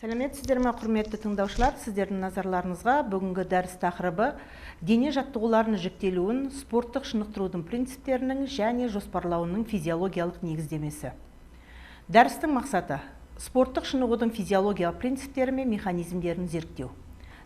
Сәлеметсіздер ме, құрметті тыңдаушылар? Сіздердің назарларыңызға бүгінгі дәріс тақырыбы дене жаттығуларының жіктелуін, спорттық шынықтырудың принциптерінің және жоспарлауының физиологиялық негіздемесі. Дәрістің мақсаты спорттық шынығудың физиологиялық принциптері мен механизмдерін зерттеу.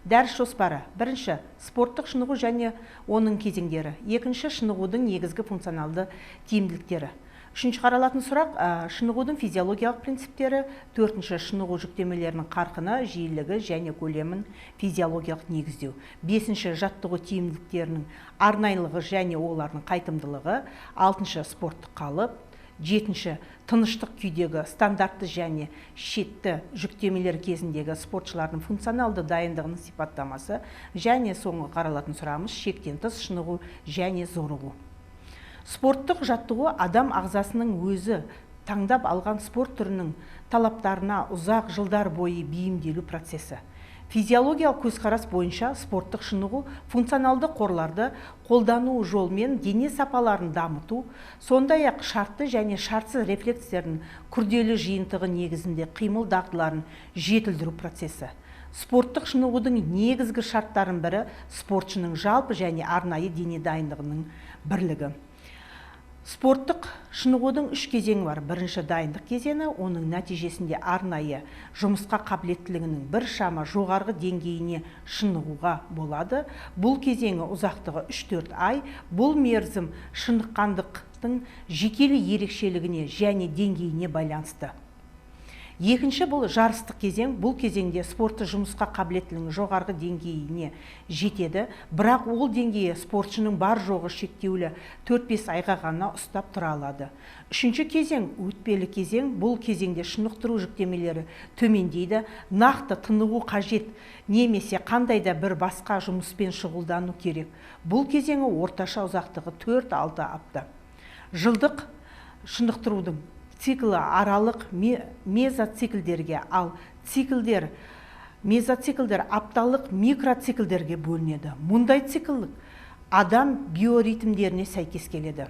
Дәріс жоспары: бірінші, спорттық шынығу және оның кезеңдері. Екінші, шынығудың негізгі функционалды тиімділіктері. Үшінші, қаралатын сұрақ: шынығудың физиологиялық принциптері. Төртінші, шынығу жүктемелерінің қарқыны, жиілігі және көлемін физиологиялық негіздеу. Бесінші, жаттығу тиімділіктерінің арнайлығы және олардың қайтымдылығы. Алтыншы, спорттық қалып. Жетінші, тыныштық күйдегі стандартты және шетті жүктемелер кезіндегі спортшылардың функционалды дайындығының сипаттамасы. Және соңғы қаралатын сұрағымыз: шектен тыс шынығу және зорығу. Спорттық жаттығу адам ағзасының өзі таңдап алған спорт түрінің талаптарына ұзақ жылдар бойы бейімделу процесі. Физиологиялық көзқарас бойынша спорттық шынығу функционалды қорларды қолдану жолмен дене сапаларын дамыту, сондай-ақ шартты және шартсыз рефлекстердің күрделі жиынтығы негізінде қимыл дағдыларын жетілдіру процесі. Спорттық шынығудың негізгі шарттарының бірі спортшының жалпы және арнайы дене дайындығының бірлігі. Спорттық шынығудың үш кезеңі бар. Бірінші, дайындық кезеңі, оның нәтижесінде арнайы жұмысқа қабілеттілігінің біршама жоғарғы деңгейіне шынығуға болады. Бұл кезеңі ұзақтығы 3-4 ай. Бұл мерзім шыныққандықтың жекелі ерекшелігіне және деңгейіне байланысты. Екінші, бұл жарыстық кезең. Бұл кезеңде спортшы жұмысқа қабілеттілігінің жоғарғы деңгейіне жетеді, бірақ ол деңгейі спортшының бар жоғы шектеулі 4-5 айға ғана ұстап тұра алады. Үшінші кезең өтпелі кезең. Бұл кезеңде шынықтыру жүктемелері төмендейді, нақты тынығу қажет немесе қандай да бір басқа жұмыспен шұғылдану керек. Бұл кезеңі орташа ұзақтығы 4-6 апта. Жылдық шынықтырудың циклы аралық мезоциклдерге, ал мезоциклдер апталық микроциклдерге бөлінеді. Мұндай циклдік адам биоритмдеріне сәйкес келеді.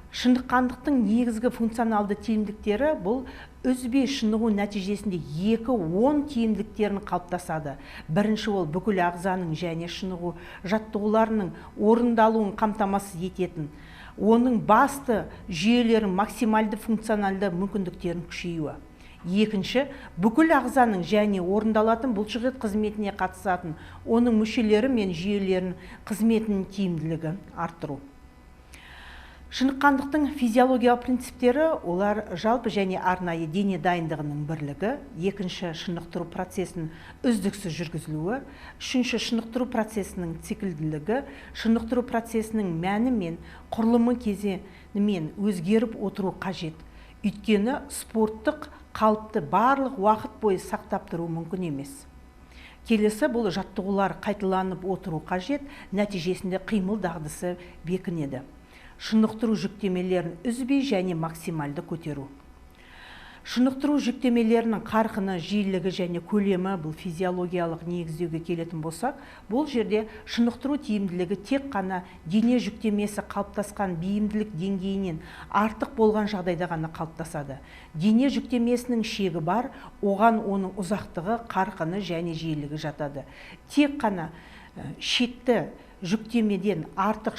Шыныққандықтың негізгі функционалды тиімдіктері: бұл үзбей шынығу нәтижесінде 2-10 тиімдіктерін қалыптасады. Бірінші, ол бүкіл ағзаның және шынығу жаттығуларының орындалуын қамтамасыз ететін, оның басты жүйелерін максималды функционалды мүмкіндіктерін күшеюі. Екінші, бүкіл ағзаның және орындалатын бұлшықет қызметіне қатысатын оның мүшелері мен жүйелерінің қызметінің тиімділігін арттыру. Шыныққандықтың физиологиялық принциптері: олар жалпы және арнайы дене дайындығының бірлігі. Екінші, шынықтыру процесінің үздіксіз жүргізілуі. Үшінші, шынықтыру процесінің циклділігі. Шынықтыру процесінің мәні мен құрылымы кезеңімен өзгеріп отыру қажет. Өйткені спорттық қалыпты барлық уақыт бойы сақтап тұру мүмкін емес. Келесі, бұл жаттығулар қайталанып отыру қажет, нәтижесінде қимыл дағдысы бекінеді. Шынықтыру жүктемелерін үзбей және максималды көтеру. Шынықтыру жүктемелерінің қарқыны, жиілігі және көлемі. Бұл физиологиялық негіздеуге келетін болсақ, бұл жерде шынықтыру тиімділігі тек қана дене жүктемесі қалыптасқан бейімділік деңгейінен артық болған жағдайда ғана қалыптасады. Дене жүктемесінің шегі бар, оған оның ұзақтығы, қарқыны және жиілігі жатады. Тек қана шетті жүктемеден артық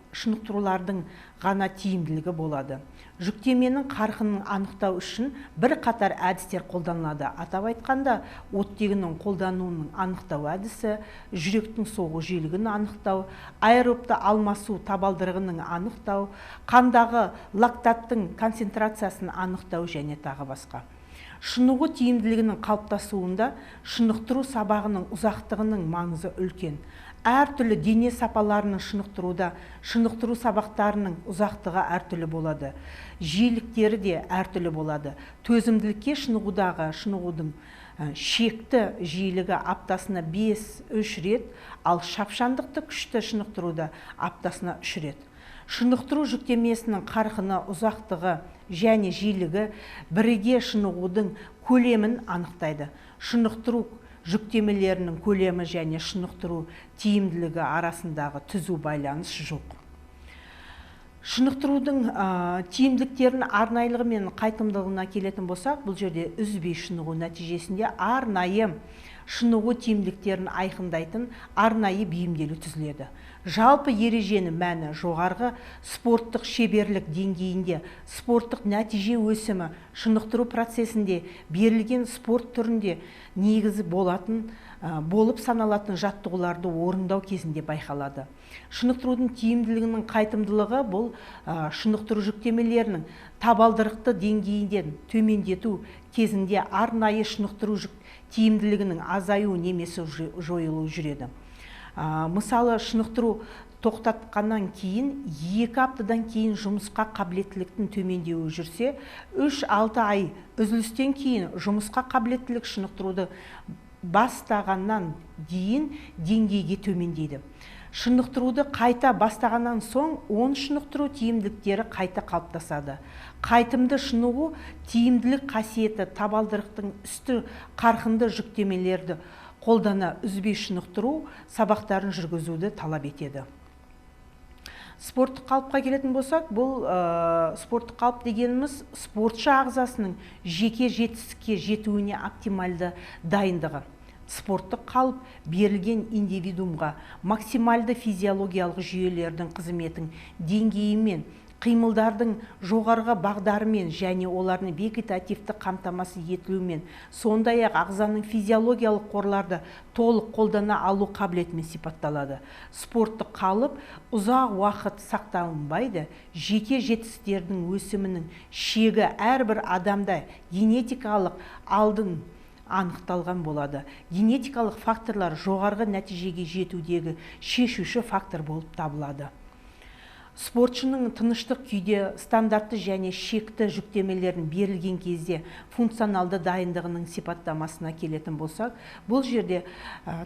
шынықтырулардың ғана тиімділігі болады. Жүктеменің қарқынын анықтау үшін бір қатар әдістер қолданылады. Атап айтқанда, оттегінің қолдануының анықтау әдісі, жүректің соғу жиілігін анықтау, аэробты алмасу табалдырығының анықтау, қандағы лактаттың концентрациясын анықтау және тағы басқа. Шынығу тиімділігінің қалыптасуында шынықтыру сабағының ұзақтығының маңызы үлкен. Әртүрлі дене сапаларының шынықтыруда шынықтыру сабақтарының ұзақтығы әртүрлі болады. Жиіліктері де әртүрлі болады. Төзімділікке шынығудың шекті жиілігі аптасына 5-3 рет, ал шапшаңдықты күшті шынықтыруда аптасына 3 рет. Шынықтыру жүктемесінің қарқыны, ұзақтығы және жиілігі бірге шынығудың көлемін анықтайды. Шынықтыру жүктемелерінің көлемі және шынықтыру тиімділігі арасындағы түзу байланыс жоқ. Шынықтырудың тиімділіктерін арнайылығы мен қайтымдылығына келетін болсақ, бұл жерде үзбей шынығу нәтижесінде арнайы шынығу тиімділіктерін айқындайтын арнайы бейімделу түзіледі. Жалпы ереженің мәні жоғарғы спорттық шеберлік деңгейінде спорттық нәтиже өсімі шынықтыру процесінде берілген спорт түрінде негізі болып саналатын жаттығуларды орындау кезінде байқалады. Шынықтырудың тиімділігінің қайтымдылығы бұл шынықтыру жүктемелерінің табалдырықты деңгейінден төмендету кезінде арнайы шынықтыру тиімділігінің азаю немесе жойылу жүреді. Мысалы, шынықтыру тоқтатқаннан кейін 2 аптадан кейін жұмысқа қабілеттіліктің төмендеуі жүрсе, 3-6 ай үзілістен кейін жұмысқа қабілеттілік шынықтыруды бастағаннан дейін деңгейге төмендейді. Шынықтыруды қайта бастағаннан соң 10 шынықтыру тиімділіктері қайта қалыптасады. Қайтымды шынығу тиімділік қасиеті табалдырықтың үсті қарқынды жүктемелерді қолдана үзбей шынықтыру сабақтарын жүргізуді талап етеді. Спорттық қалыпқа келетін болсақ, бұл спорттық қалып дегеніміз спортшы ағзасының жеке жетістікке жетуіне оптимальды дайындығы. Спорттық қалып берілген индивидуумға максималды физиологиялық жүйелердің қызметін деңгейімен, қимылдардың жоғарғы бағдарымен және олардың вегетативті қамтамасыз етілуімен, сондай-ақ ағзаның физиологиялық қорларды толық қолдана алу қабілетімен сипатталады. Спорттық қалып ұзақ уақыт сақталынбайды. Жеке жетістіктердің өсімінің шегі әрбір адамда генетикалық алдын анықталған болады. Генетикалық факторлар жоғарғы нәтижеге жетудегі шешуші фактор болып табылады. Спортшының тыныштық күйде стандартты және шекті жүктемелерін берілген кезде функционалды дайындығының сипаттамасына келетін болсақ, бұл жерде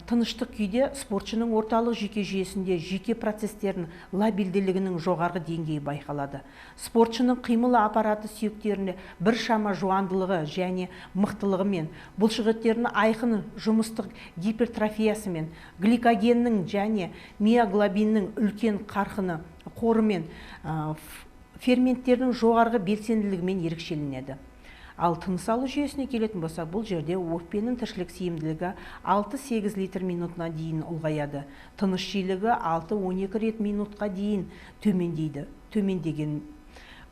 тыныштық күйде спортшының орталық жүйке жүйесінде жүйке процестерінің лабилділігінің жоғарғы деңгейі байқалады. Спортшының қимыл аппараты сүйектерінде біршама жуандылығы және мықтылығымен, бұлшықеттерінің айқын жұмыстық гипертрофиясымен, гликогеннің және миоглобиннің үлкен қарқыны қорымен, ферменттердің жоғарғы белсенділігімен ерекшеленеді. Ал тыныс алу жүйесіне келетін болсақ, бұл жерде өкпенің тіршілік сыйымдылығы 6-8 литр минутына дейін ұлғаяды. Тыныс жиілігі 6-12 рет минутқа дейін төмендеген.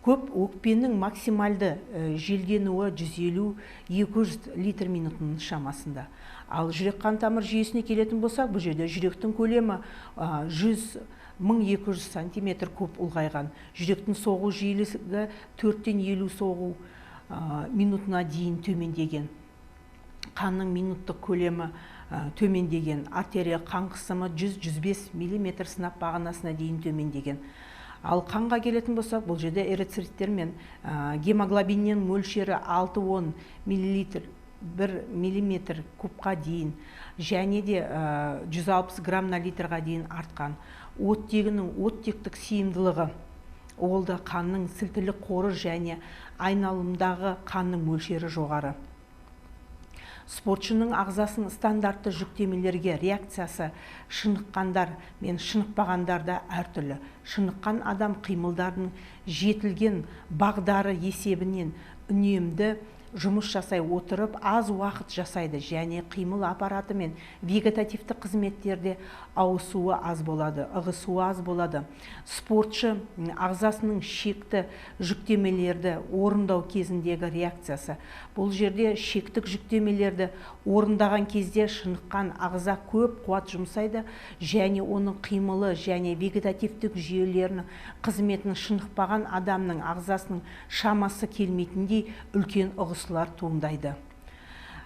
Көп өкпенің максималды желденуі 150-200 литр минутының шамасында. Ал жүрек қан тамыр жүйесіне келетін болсақ, бұл жерде жүректің көлемі 1200 сантиметр куб ұлғайған. Жүректің соғу жиілігі 4-50 соғу минутына дейін төмендеген. Қанның минуттық көлемі төмендеген. Артерия қан қысымы 100-105 мм сынап бағанасына дейін төмендеген. Ал қанға келетін болсақ, бұл жерде эритроциттер мен гемоглобиннен мөлшері 6-10 мл 1 мм кубқа дейін және де 160 грамм на литрға дейін артқан. Оттегінің оттектік сыйымдылығы, ол да қанның сілтілік қоры және айналымдағы қанның мөлшері жоғары. Спортшының ағзасын стандартты жүктемелерге реакциясы шыныққандар мен шынықпағандарда әртүрлі. Шыныққан адам қимылдардың жетілген бағдары есебінен үнемді жұмыс жасай отырып, аз уақыт жасайды және қимыл аппараты мен вегетативті қызметтерде ауысуы аз болады, ығысуы аз болады. Спортшы ағзасының шекті жүктемелерді орындау кезіндегі реакциясы. Бұл жерде шектік жүктемелерді орындаған кезде шыныққан ағза көп қуат жұмсайды және оның қимылы және вегетативтік жүйелерінің қызметін шынықпаған адамның ағзасының шамасы келмейтіндей үлкен ығысулар туындайды.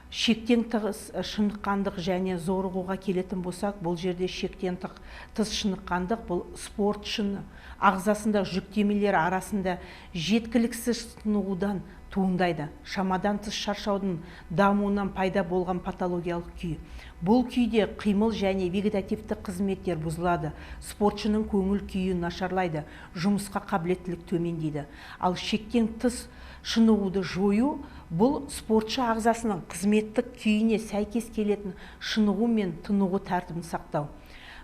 Шектен тыс шыныққандық және зорығуға келетін болсақ, бұл жерде шектен тыс шыныққандық бұл спортшының ағзасында жүктемелер арасында жеткіліксіз сынығудан туындайды. Шамадан тыс шаршаудың дамуынан пайда болған патологиялық күй. Бұл күйде қимыл және вегетативті қызметтер бұзылады. Спортшының көңіл күйі нашарлайды, жұмысқа қабілеттілік төмендейді. Ал шектен тыс шынығуды жою бұл спортшы ағзасының қызметтік күйіне сәйкес келетін шынығу мен тынығу тәртібін сақтау.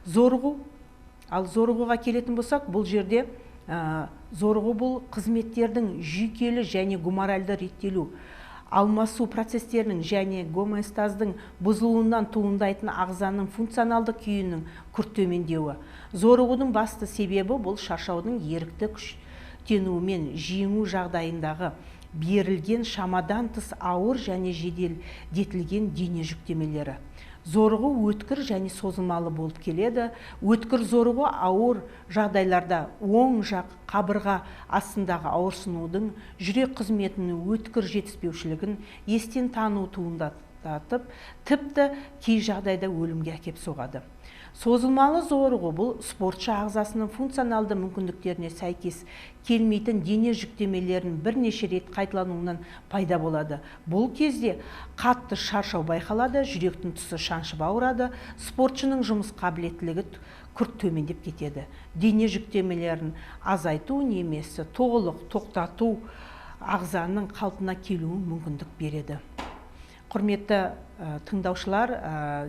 Зорығу, ал зорығуға келетін болсақ, бұл жерде Зорығу бұл қызметтердің жүйкелі және гуморальды реттелу, алмасу процестерінің және гомеостаздың бұзылуынан туындайтын ағзаның функционалды күйінің күрт төмендеуі. Зорығудың басты себебі бұл шаршаудың ерікті күштенуімен жеңу жағдайындағы берілген шамадан тыс ауыр және жеделдетілген дене жүктемелері. Зорығу өткір және созылмалы болып келеді. Өткір зорығу ауыр жағдайларда оң жақ қабырға астындағы ауырсынудың, жүрек қызметінің өткір жетіспеушілігін, естен тану туындатып, тіпті кей жағдайда өлімге әкеп соғады. Созылмалы зорығу бұл спортшы ағзасының функционалды мүмкіндіктеріне сәйкес келмейтін дене жүктемелерін бірнеше рет қайталануынан пайда болады. Бұл кезде қатты шаршау байқалады, жүректің тұсы шаншып ауырады, спортшының жұмыс қабілеттілігі күрт төмендеп кетеді. Дене жүктемелерін азайту немесе толық тоқтату ағзаның қалпына келуін мүмкіндік береді. Құрметті тыңдаушылар,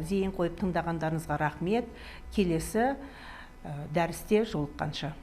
зейін қойып тыңдағандарыңызға рахмет. Келесі дәрісте жолыққанша.